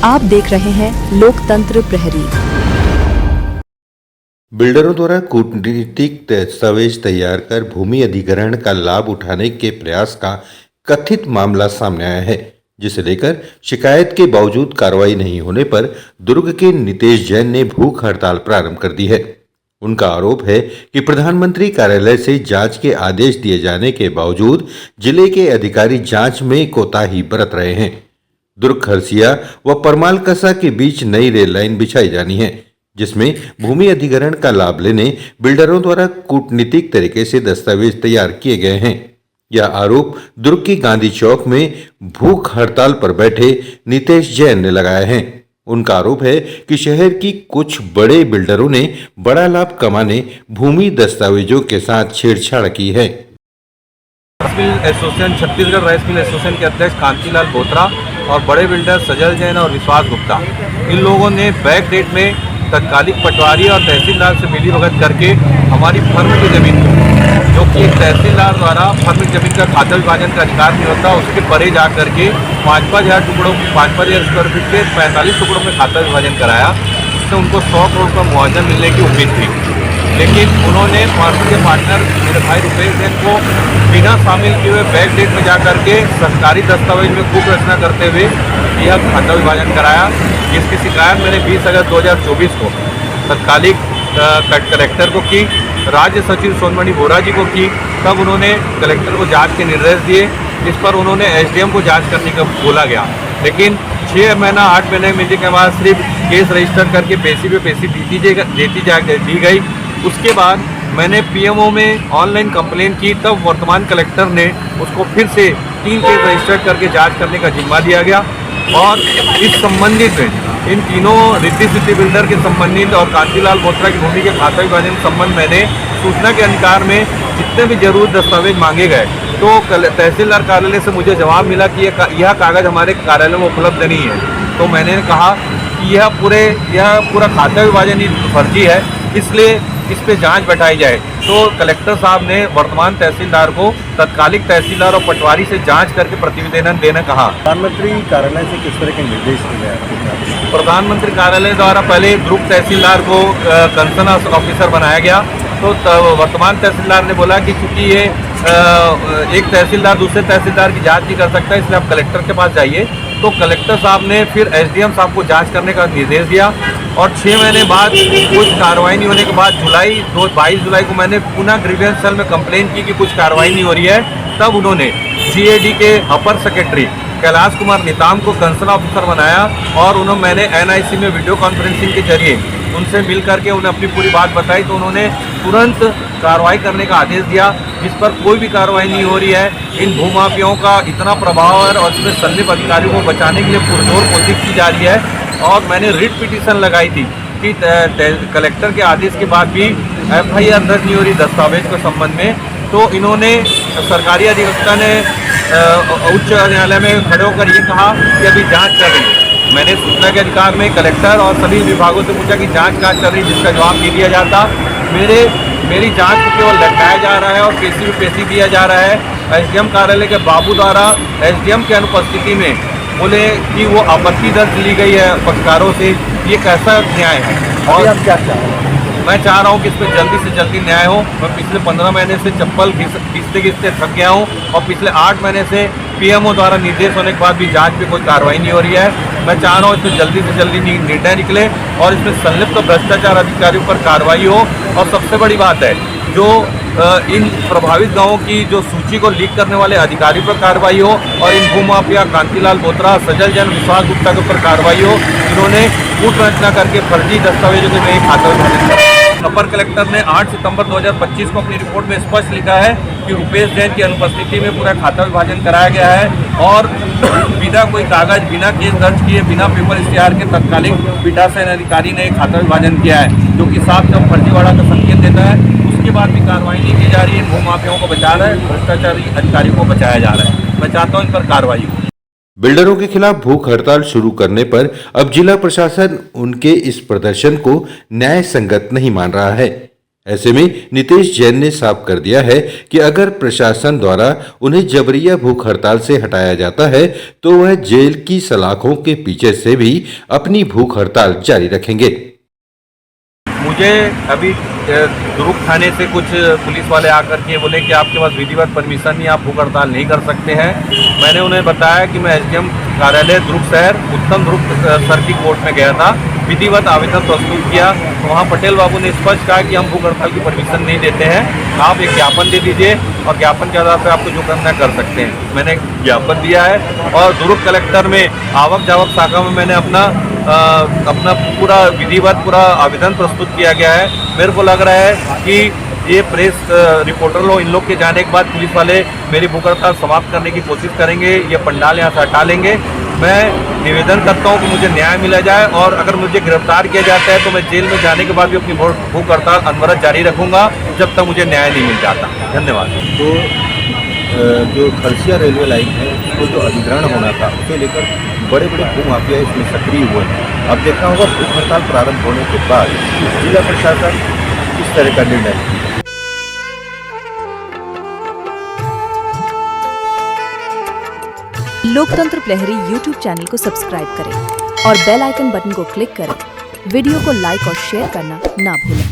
आप देख रहे हैं लोकतंत्र प्रहरी। बिल्डरों द्वारा कूटनीतिक दस्तावेज तैयार कर भूमि अधिग्रहण का लाभ उठाने के प्रयास का कथित मामला सामने आया है, जिसे लेकर शिकायत के बावजूद कार्रवाई नहीं होने पर दुर्ग के नितेश जैन ने भूख हड़ताल प्रारंभ कर दी है। उनका आरोप है कि प्रधानमंत्री कार्यालय से जांच के आदेश दिए जाने के बावजूद जिले के अधिकारी जांच में कोताही बरत रहे हैं। दुर्ग खरसिया व परमालकसा के बीच नई रेल लाइन बिछाई जानी है, जिसमें भूमि अधिग्रहण का लाभ लेने बिल्डरों द्वारा कूटनीतिक तरीके से दस्तावेज तैयार किए गए हैं। यह आरोप दुर्ग की गांधी चौक में भूख हड़ताल पर बैठे नितेश जैन ने लगाया है। उनका आरोप है कि शहर की कुछ बड़े बिल्डरों ने बड़ा लाभ कमाने भूमि दस्तावेजों के साथ छेड़छाड़ की है। Rice mill association Chhattisgarh rice mill association के अध्यक्ष कांतिलाल बोत्रा और बड़े बिल्डर सजल जैन और विश्वास गुप्ता, इन लोगों ने बैक डेट में तत्कालिक पटवारी और तहसीलदार से मिलीभगत करके हमारी फर्म की जमीन को, जो कि एक तहसीलदार द्वारा फर्म की जमीन का खाता विभाजन का अधिकार नहीं होता, उसके परे जा करके 5,000 टुकड़ों 5,000 स्क्वायर फीट के 45 टुकड़ों में खाता विभाजन कराया, जिससे उनको 100 करोड़ का मुआवजा मिलने की उम्मीद थी। लेकिन उन्होंने फर्म के पार्टनर मेरे भाई रुपेश जैन को बिना शामिल किए हुए बैक डेट में जा करके सरकारी दस्तावेज में खूब रचना करते हुए यह खाता विभाजन कराया, जिसकी शिकायत मैंने 20 अगस्त 2024 को तत्कालिक कलेक्टर को की, राज्य सचिव सोनमणि बोरा जी को की। तब उन्होंने कलेक्टर को जांच के निर्देश दिए, जिस पर उन्होंने एसडीएम को जांच करने का बोला गया। लेकिन 6 महीना 8 महीने मिलने के बाद सिर्फ केस रजिस्टर करके पेशी पे पेशी दी गई। उसके बाद मैंने पीएमओ में ऑनलाइन कंप्लेन की, तब वर्तमान कलेक्टर ने उसको फिर से 3 केस रजिस्टर करके जांच करने का जिम्मा दिया गया। और इस संबंधित में इन तीनों रिद्धि सिद्धि बिल्डर के संबंधित और कांतिलाल बोत्रा की भूमि के खाता विभाजन के संबंध मैंने सूचना के अधिकार में जितने भी जरूर दस्तावेज मांगे गए, तो तहसीलदार कार्यालय से मुझे जवाब मिला कि यह कागज़ हमारे कार्यालय में उपलब्ध नहीं है। तो मैंने कहा कि यह पूरा खाता विभाजन ही फर्जी है, इसलिए इस पे जांच बैठाई जाए। तो कलेक्टर साहब ने वर्तमान तहसीलदार को तत्कालिक तहसीलदार और पटवारी से जांच करके प्रतिवेदन देने कहा। प्रधानमंत्री कार्यालय से किस तरह के निर्देश दिए गए? प्रधानमंत्री कार्यालय द्वारा पहले ग्रुप तहसीलदार को कंसर्न ऑफिसर बनाया गया। तो वर्तमान तहसीलदार ने बोला कि चूंकि ये एक तहसीलदार दूसरे तहसीलदार की जांच नहीं कर सकता, इसलिए आप कलेक्टर के पास जाइए। तो कलेक्टर साहब ने फिर एसडीएम साहब को जांच करने का निर्देश दिया और 6 महीने बाद कुछ कार्रवाई नहीं होने के बाद 22 जुलाई को मैंने पुनः ग्रीवेंस सेल में कंप्लेन की कि कुछ कार्रवाई नहीं हो रही है। तब उन्होंने जीएडी के अपर सेक्रेटरी कैलाश कुमार निताम को कंसर्न ऑफिसर बनाया और मैंने एनआईसी में वीडियो कॉन्फ्रेंसिंग के जरिए उनसे मिल करके उन्हें अपनी पूरी बात बताई। तो उन्होंने तुरंत कार्रवाई करने का आदेश दिया, जिस पर कोई भी कार्रवाई नहीं हो रही है। इन भूमाफियाओं का इतना प्रभाव है और इसमें संलिप्त अधिकारियों को बचाने के लिए पुरजोर कोशिश की जा रही है। और मैंने रिट पिटीशन लगाई थी कि कलेक्टर के आदेश के बाद भी एफआईआर दर्ज नहीं हो रही दस्तावेज के संबंध में। तो इन्होंने सरकारी अधिवक्ता ने उच्च न्यायालय में खड़े होकर ये कहा कि अभी जांच कर रही है। मैंने सूचना के अधिकार में कलेक्टर और सभी विभागों से पूछा कि जांच कहाँ चल रही है, जिसका जवाब नहीं दिया जाता। मेरी जांच को केवल लटकाया जा रहा है और पेशी पे पेशी दिया जा रहा है। एसडीएम कार्यालय के बाबू द्वारा एसडीएम की अनुपस्थिति में बोले कि वो आपत्ति दर्ज ली गई है पक्षकारों से। ये कैसा न्याय है? और आप क्या चाह रहे हैं? मैं चाह रहा हूँ कि इस पर जल्दी से जल्दी न्याय हो। मैं पिछले 15 महीने से चप्पल घिसते थक गया हूँ और पिछले 8 महीने से पीएमओ द्वारा निर्देश होने के बाद भी जांच पे कोई कार्रवाई नहीं हो रही है। मैं चाह रहा हूँ इसमें जल्दी से जल्दी निर्णय निकले और इसमें संलिप्त भ्रष्टाचार अधिकारियों पर कार्रवाई हो। और सबसे बड़ी बात है, जो इन प्रभावित गांवों की जो सूची को लीक करने वाले अधिकारी पर कार्रवाई हो और इन भूमाफिया कांतिलाल बोत्रा, सजल जैन, विश्वास गुप्ता के ऊपर कार्रवाई हो, जिन्होंने कूट रचना करके फर्जी दस्तावेजों के में खाता विभाजन किया। अपर कलेक्टर ने 8 सितंबर 2025 को अपनी रिपोर्ट में स्पष्ट लिखा है कि रुपेश जैन की अनुपस्थिति में पूरा खाता विभाजन कराया गया है और बिना कोई कागज, बिना केस दर्ज किए, बिना पेपर इश्तिहार के तत्कालिक पीठासीन अधिकारी ने खाता विभाजन किया है, जो कि साफ जब फर्जीवाड़ा का संकेत देता है। उसके बाद भी कार्रवाई नहीं की जा रही है। भूमाफियाओं को बचा रहा है, भ्रष्टाचारी अधिकारियों को बचाया जा रहा है। मैं चाहता हूँ इन पर कार्रवाई हो। बिल्डरों के खिलाफ भूख हड़ताल शुरू करने पर अब जिला प्रशासन उनके इस प्रदर्शन को न्याय संगत नहीं मान रहा है। ऐसे में नीतीश जैन ने साफ कर दिया है कि अगर प्रशासन द्वारा उन्हें जबरिया भूख हड़ताल से हटाया जाता है तो वह जेल की सलाखों के पीछे से भी अपनी भूख हड़ताल जारी रखेंगे। मुझे अभी दुरुक थाने से कुछ पुलिस वाले आकर के बोले कि आपके पास विधिवत परमिशन नहीं, आप भूख हड़ताल नहीं कर सकते हैं। मैंने उन्हें बताया कि मैं एसडीएम कार्यालय दुरुक शहर उत्तम दुरुक सर की कोर्ट में गया था, विधिवत आवेदन प्रस्तुत किया तो वहाँ पटेल बाबू ने स्पष्ट कहा कि हम भूख हड़ताल की परमिशन नहीं देते हैं, आप एक ज्ञापन दे दीजिए और ज्ञापन के आधार पर आपको जो करना है कर सकते हैं। मैंने ज्ञापन दिया है और दुरुक कलेक्टर में आवक जावक शाखा में मैंने अपना पूरा विधिवत पूरा आवेदन प्रस्तुत किया गया है। मेरे को लग रहा है कि ये प्रेस रिपोर्टर लोग इन लोग के जाने के बाद पुलिस वाले मेरी भूख हड़ताल समाप्त करने की कोशिश करेंगे, ये पंडाल यहाँ से हटा लेंगे। मैं निवेदन करता हूँ कि मुझे न्याय मिला जाए और अगर मुझे गिरफ्तार किया जाता है तो मैं जेल में जाने के बाद भी अपनी भूख हड़ताल अनवरत जारी रखूँगा जब तक मुझे न्याय नहीं मिल जाता। धन्यवाद। तो जो खरसिया रेलवे लाइन है उसको जो अधिग्रहण होना था उसे लेकर बड़े बड़े भूमाफिया इसमें सक्रिय हुए हैं। अब देखना होगा भूख हड़ताल प्रारंभ होने के बाद जिला प्रशासन किस तरह का निर्णय। लोकतंत्र प्रहरी YouTube चैनल को सब्सक्राइब करें और बेल आइकन बटन को क्लिक करें। वीडियो को लाइक और शेयर करना ना भूलें।